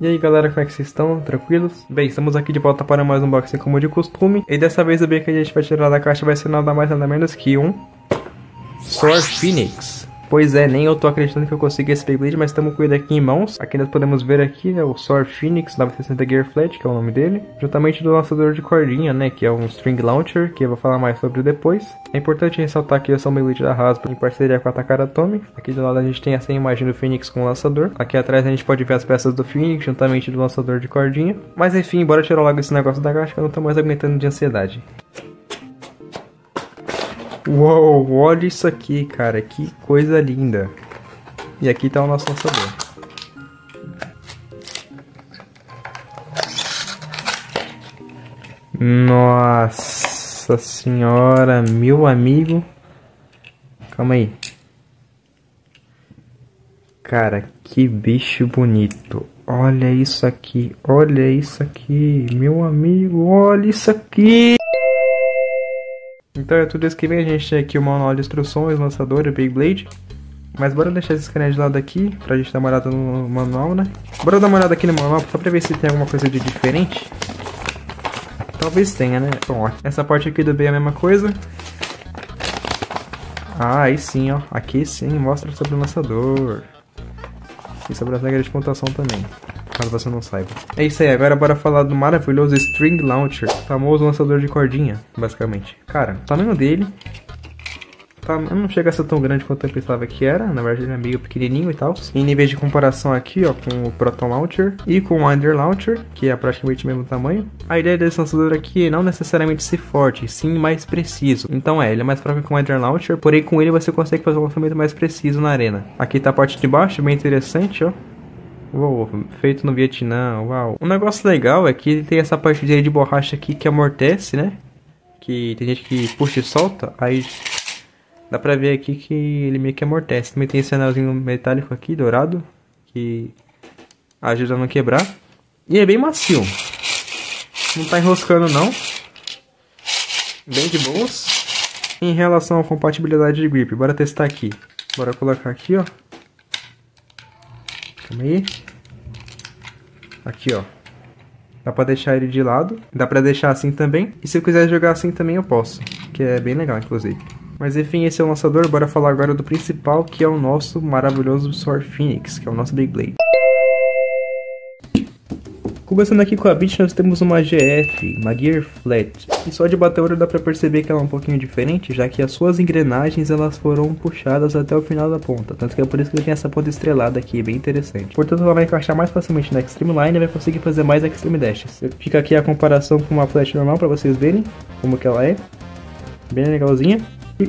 E aí galera, como é que vocês estão? Tranquilos? Bem, estamos aqui de volta para mais um unboxing como de costume. E dessa vez o bem que a gente vai tirar da caixa vai ser nada mais nada menos que um Sword Phoenix. Pois é, nem eu tô acreditando que eu consegui esse Beyblade, mas estamos com ele aqui em mãos. Aqui nós podemos ver aqui, né, o Sword Phoenix 960 Gear Flat, que é o nome dele. Juntamente do lançador de cordinha, né, que é um String Launcher, que eu vou falar mais sobre depois. É importante ressaltar que esse é um Beyblade da Hasbro em parceria com a Takara Tomy. Aqui do lado a gente tem essa imagem do Phoenix com o lançador. Aqui atrás a gente pode ver as peças do Phoenix, juntamente do lançador de cordinha. Mas enfim, bora tirar logo esse negócio da caixa que eu não tô mais aguentando de ansiedade. Uou, olha isso aqui, cara, que coisa linda. E aqui tá o nosso lançador. Nossa senhora, meu amigo. Calma aí. Cara, que bicho bonito. Olha isso aqui, meu amigo, olha isso aqui. Então é tudo isso que vem, a gente tem aqui o manual de instruções, lançador e Beyblade. Mas bora deixar esse carinha de lado aqui, pra gente dar uma olhada no manual, né? Bora dar uma olhada aqui no manual, só pra ver se tem alguma coisa de diferente. Talvez tenha, né? Bom, ó, essa parte aqui do B é a mesma coisa. Ah, aí sim, ó. Aqui sim, mostra sobre o lançador. E sobre as regras de pontuação também, caso você não saiba. É isso aí, agora bora falar do maravilhoso String Launcher, famoso lançador de cordinha, basicamente. Cara, o tamanho dele não chega a ser tão grande quanto eu pensava que era, na verdade ele é meio pequenininho e tal. Em níveis de comparação aqui, ó, com o Proton Launcher e com o Wonder Launcher, que é praticamente o mesmo tamanho. A ideia desse lançador aqui é não necessariamente ser forte, sim mais preciso. Então ele é mais fraco que o Wonder Launcher, porém com ele você consegue fazer um lançamento mais preciso na arena. Aqui tá a parte de baixo, bem interessante, ó. Uou, feito no Vietnã, uau. Um negócio legal é que ele tem essa parte de borracha aqui que amortece, né? Que tem gente que puxa e solta, aí dá pra ver aqui que ele meio que amortece. Também tem esse anelzinho metálico aqui, dourado, que ajuda a não quebrar. E é bem macio. Não tá enroscando não. Bem de boas. Em relação à compatibilidade de grip, bora testar aqui. Bora colocar aqui, ó. Calma aí. Aqui, ó. Dá pra deixar ele de lado. Dá pra deixar assim também. E se eu quiser jogar assim também eu posso. Que é bem legal, inclusive. Mas enfim, esse é o lançador. Bora falar agora do principal, que é o nosso maravilhoso Sword Phoenix, que é o nosso Beyblade. Começando aqui com a Beat, nós temos uma GF, uma Gear Flat. E só de bater o olho dá pra perceber que ela é um pouquinho diferente, já que as suas engrenagens elas foram puxadas até o final da ponta. Tanto que é por isso que ele tem essa ponta estrelada aqui, bem interessante. Portanto, ela vai encaixar mais facilmente na Extreme Line e vai conseguir fazer mais Extreme Dashes. Fica aqui a comparação com uma Flat normal pra vocês verem como que ela é. Bem legalzinha.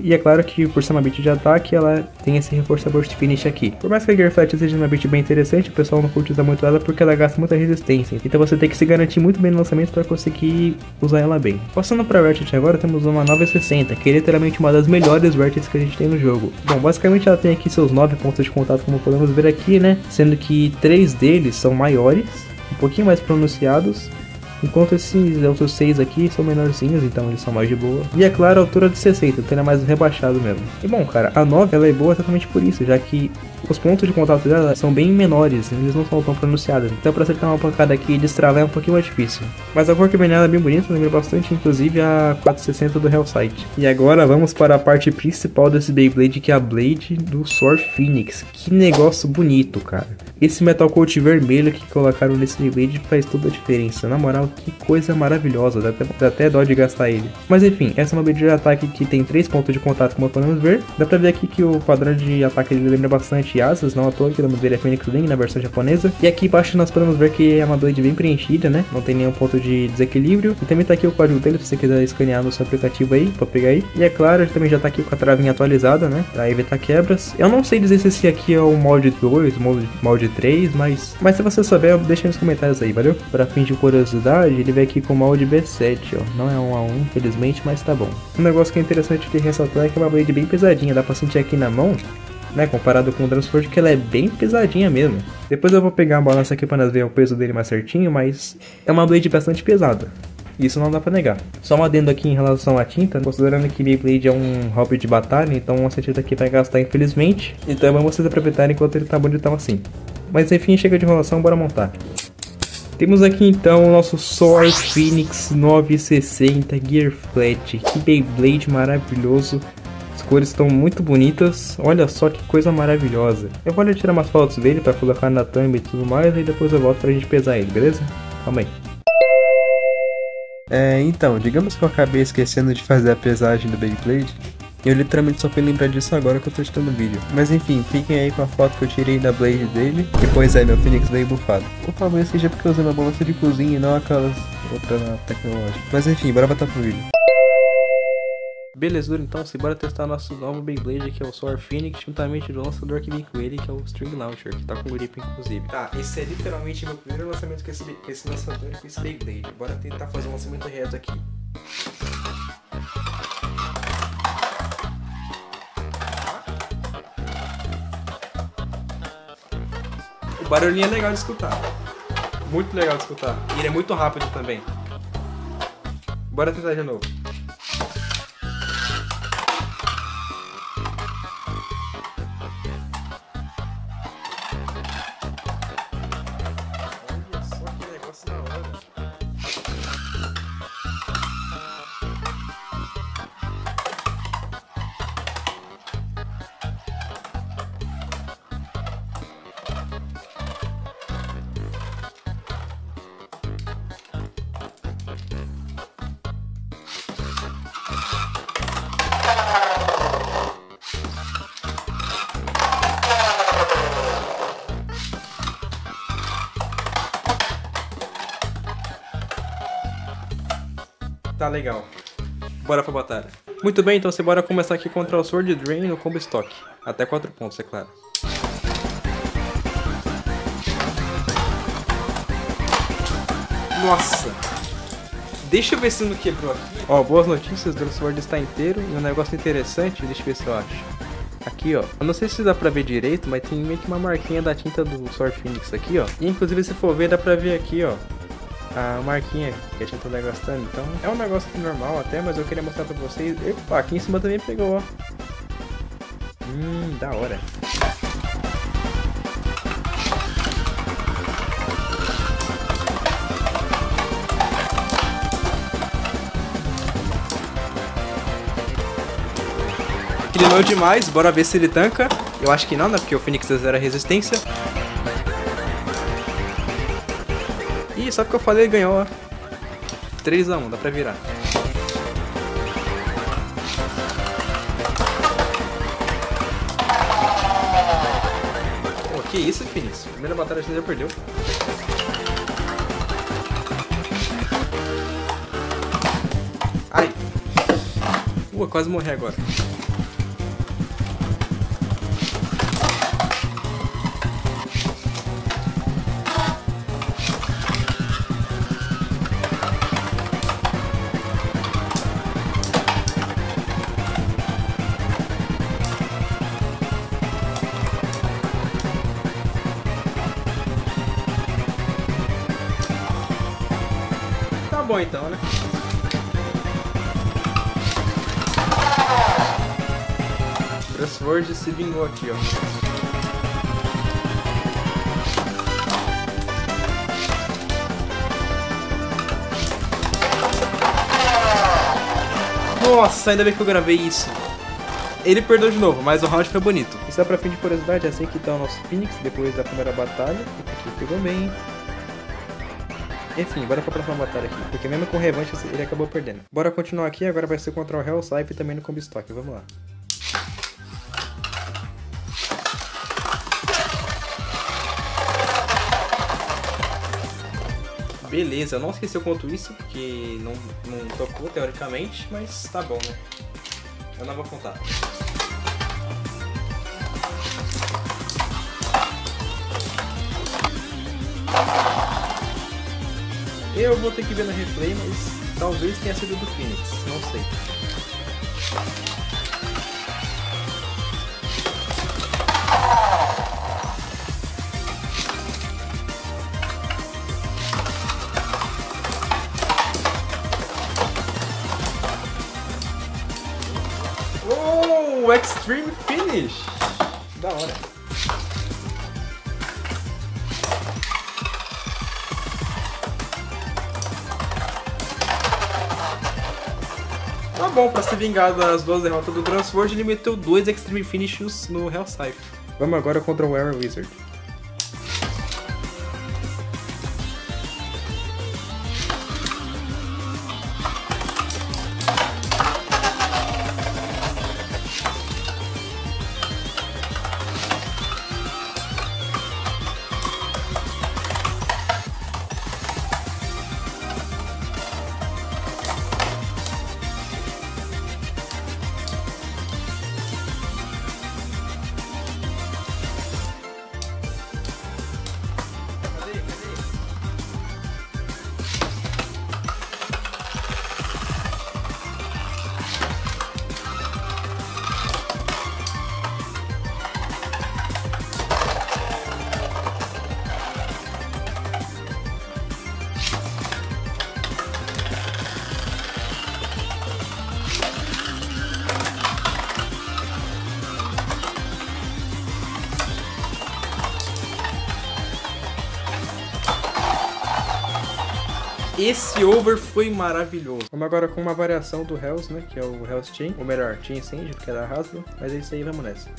E é claro que por ser uma beat de ataque, ela tem esse reforçador de finish aqui. Por mais que a Gear Flat seja uma beat bem interessante, o pessoal não curte usar muito ela porque ela gasta muita resistência. Então você tem que se garantir muito bem no lançamento para conseguir usar ela bem. Passando para a Ratchet agora, temos uma 960, que é literalmente uma das melhores Ratchets que a gente tem no jogo. Bom, basicamente ela tem aqui seus 9 pontos de contato, como podemos ver aqui, né? Sendo que 3 deles são maiores, um pouquinho mais pronunciados. Enquanto esses outros 6 aqui são menorzinhos, então eles são mais de boa. E é claro, a altura de 60, então ele é mais rebaixado mesmo. E bom, cara, a 9 ela é boa exatamente por isso, já que os pontos de contato dela são bem menores, eles não são tão pronunciados. Então pra acertar uma pancada aqui e destravar é um pouquinho mais difícil. Mas a cor que vem nela é bem bonita, lembra bastante inclusive a 460 do Hellsight. E agora vamos para a parte principal desse Beyblade, que é a Blade do Sword Phoenix. Que negócio bonito, cara. Esse metal coat vermelho que colocaram nesse Beyblade faz toda a diferença. Na moral, que coisa maravilhosa, dá até dó de gastar ele. Mas enfim, essa é uma Blade de ataque que tem 3 pontos de contato, como podemos ver. Dá pra ver aqui que o padrão de ataque ele lembra bastante asas, não à toa que vamos ver a Phoenix Wing na versão japonesa. E aqui embaixo nós podemos ver que é uma Blade bem preenchida, né? Não tem nenhum ponto de desequilíbrio. E também tá aqui o código dele, se você quiser escanear no seu aplicativo aí, pra pegar aí. E é claro, ele também já tá aqui com a travinha atualizada, né? Pra evitar quebras. Eu não sei dizer se esse aqui é o molde 2, molde 3, mas se você souber, deixa aí nos comentários aí, valeu? Pra fim de curiosidade, ele vem aqui com o molde B7, ó. Não é 1 a 1, infelizmente, mas tá bom. Um negócio que é interessante de ressaltar é que é uma Blade bem pesadinha, dá pra sentir aqui na mão, né, comparado com o Transforge, que ela é bem pesadinha mesmo. Depois eu vou pegar a balança aqui pra nós ver o peso dele mais certinho, mas é uma Blade bastante pesada. Isso não dá pra negar. Só um adendo aqui em relação à tinta, considerando que Beyblade é um hobby de batalha, então essa tinta aqui vai gastar infelizmente. Então é bom vocês aproveitarem enquanto ele tá bonitão assim. Mas enfim, chega de enrolação, bora montar. Temos aqui então o nosso Sword Phoenix 960 Gear Flat. Que Beyblade maravilhoso. As cores estão muito bonitas. Olha só que coisa maravilhosa. Eu vou ali tirar umas fotos dele para colocar na thumb e tudo mais. E depois eu volto pra gente pesar ele, beleza? Calma aí. Então, digamos que eu acabei esquecendo de fazer a pesagem do Beyblade. Eu literalmente só fui lembrar disso agora que eu tô editando o vídeo. Mas enfim, fiquem aí com a foto que eu tirei da Blade dele. E pois é, meu Phoenix veio bufado. Ou talvez seja porque eu usei uma balança de cozinha e não aquelas outras tecnológicas. Mas enfim, bora voltar pro vídeo. Beleza, Duro, então, bora testar nosso novo Beyblade, que é o Sword Phoenix, juntamente do lançador que vem com ele, que é o String Launcher, que tá com grip inclusive. Tá, esse é literalmente meu primeiro lançamento com esse lançador e com esse Beyblade. Bora tentar fazer um lançamento reto aqui. O barulhinho é legal de escutar. Muito legal de escutar. E ele é muito rápido também. Bora tentar de novo. Olha só que negócio da hora. Tá legal. Bora pra batalha. Muito bem, então bora começar aqui contra o Sword Drain no combo stock. Até 4 pontos, é claro. Nossa! Deixa eu ver se não quebrou aqui. Ó, boas notícias, o Sword está inteiro. E um negócio interessante, deixa eu ver se eu acho. Aqui, ó. Eu não sei se dá pra ver direito, mas tem meio que uma marquinha da tinta do Sword Phoenix aqui, ó. E inclusive se for ver, dá pra ver aqui, ó. A marquinha que a tinta tá gastando. Então é um negócio normal até, mas eu queria mostrar pra vocês. Epa, aqui em cima também pegou, ó. Da hora. Inclinou demais, bora ver se ele tanca. Eu acho que não, né? Porque o Phoenix é 0 resistência. Ih, só porque eu falei, ganhou, ó. 3 a 1, dá pra virar. Pô, que isso, Phoenix? Primeira batalha você já perdeu. Ai. Quase morri agora. Tá bom então, né? O Sword se vingou aqui, ó. Nossa, ainda bem que eu gravei isso. Ele perdeu de novo, mas o round foi bonito. E só pra fim de curiosidade, é assim que tá o nosso Phoenix depois da primeira batalha. Aqui pegou bem. Enfim, bora pra próxima batalha aqui, porque mesmo com revanche ele acabou perdendo. Bora continuar aqui, agora vai ser contra o Hellscythe e também no combo stock, vamos lá. Beleza, eu não esqueci o quanto isso, porque não tocou teoricamente, mas tá bom, né? Eu não vou contar. Eu vou ter que ver no replay, mas talvez tenha sido do Phoenix, não sei. Oh, Extreme Finish! Da hora. bom, pra se vingar das 2 derrotas do Grand Sword, ele meteu 2 Extreme Finishes no Hellscythe. Vamos agora contra o Were Wizard. Esse over foi maravilhoso. Vamos agora com uma variação do Hells, né? Que é o Hells Chain. Ou melhor, Chain Sand, porque é da Hasbro. Mas é isso aí, vamos nessa.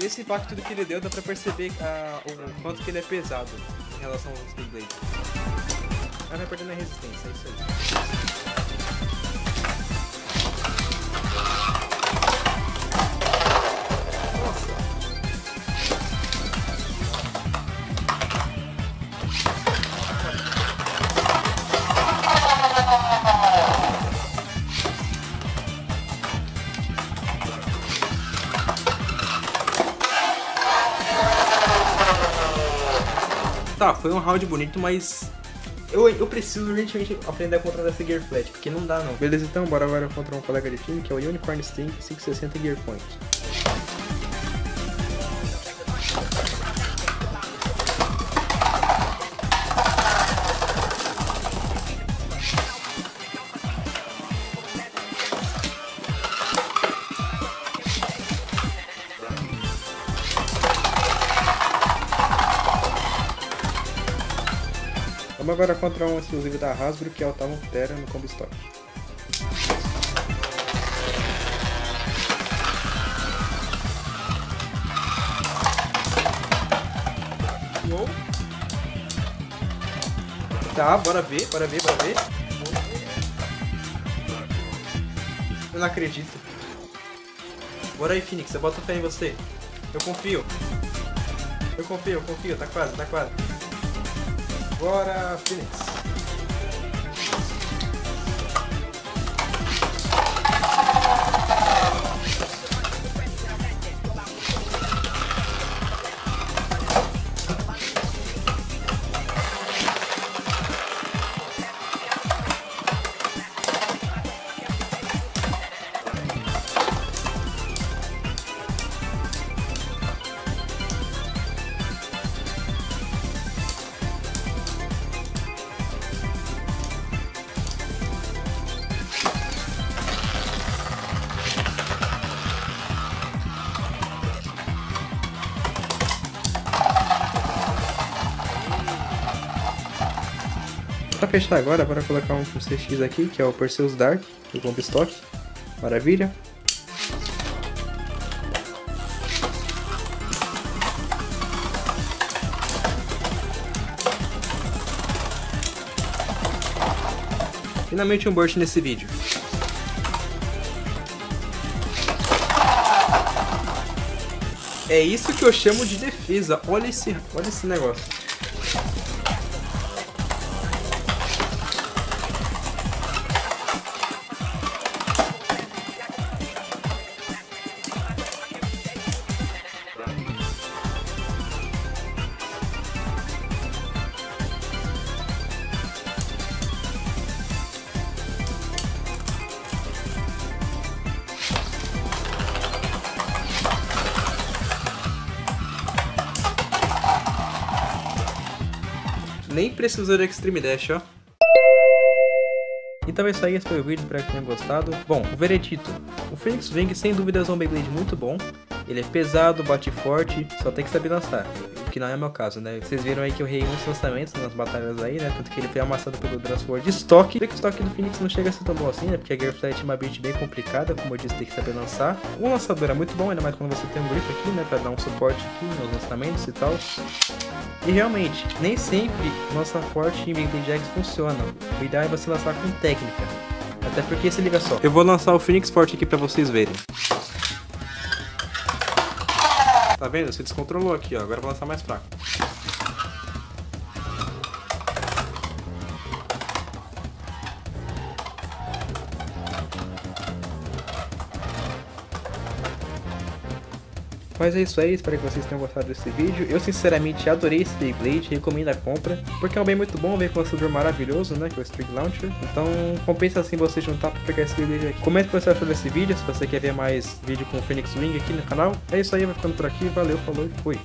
Esse impacto do que ele deu, dá pra perceber o quanto que ele é pesado em relação aos Beyblade. Ah, vai perdendo a resistência, é isso aí. Tá, foi um round bonito, mas eu preciso urgentemente aprender a controlar essa Gear Flat, porque não dá não. Beleza, então bora agora contra um colega de time, que é o Unicorn Sting 560 Gear Point. Vamos agora contra um exclusivo da Hasbro, que é o Talon Terra no Combo Stock. Uou. Tá, bora ver, bora ver, bora ver. Eu não acredito. Bora aí, Phoenix, eu boto fé em você. Eu confio. Eu confio, tá quase, tá quase. Bora, Phoenix. Pra fechar agora, bora colocar um CX aqui, que é o Perseus Dark, do Combo Stock. Maravilha. Finalmente um burst nesse vídeo. É isso que eu chamo de defesa. Olha esse negócio. Nem precisou de Extreme Dash, ó. Então é isso aí, esse foi o vídeo, espero que tenham gostado. Bom, o veredito. O Phoenix Wing sem dúvidas é um Beyblade muito bom. Ele é pesado, bate forte, só tem que saber lançar. O que não é o meu caso, né? Vocês viram aí que eu errei muitos lançamentos nas batalhas aí, né? Tanto que ele foi amassado pelo Transform de estoque. Vê que o estoque do Phoenix não chega a ser tão bom assim, né? Porque a Gear Flat é uma build bem complicada, como eu disse, tem que saber lançar. O lançador é muito bom, ainda mais quando você tem um grip aqui, né? Pra dar um suporte aqui nos lançamentos e tal. E realmente, nem sempre lança forte em Beyblade X funciona. O ideal é você lançar com técnica. Até porque, se liga só, eu vou lançar o Phoenix forte aqui pra vocês verem. Tá vendo? Você descontrolou aqui, ó. Agora eu vou lançar mais fraco. Mas é isso aí, espero que vocês tenham gostado desse vídeo. Eu sinceramente adorei esse Beyblade, recomendo a compra, porque é um bem muito bom, vem com um lançador maravilhoso, né, que é o String Launcher. Então compensa assim você juntar pra pegar esse Beyblade aqui. Comenta o que você achou desse vídeo, se você quer ver mais vídeo com o Phoenix Wing aqui no canal. É isso aí, vai ficando por aqui, valeu, falou e fui!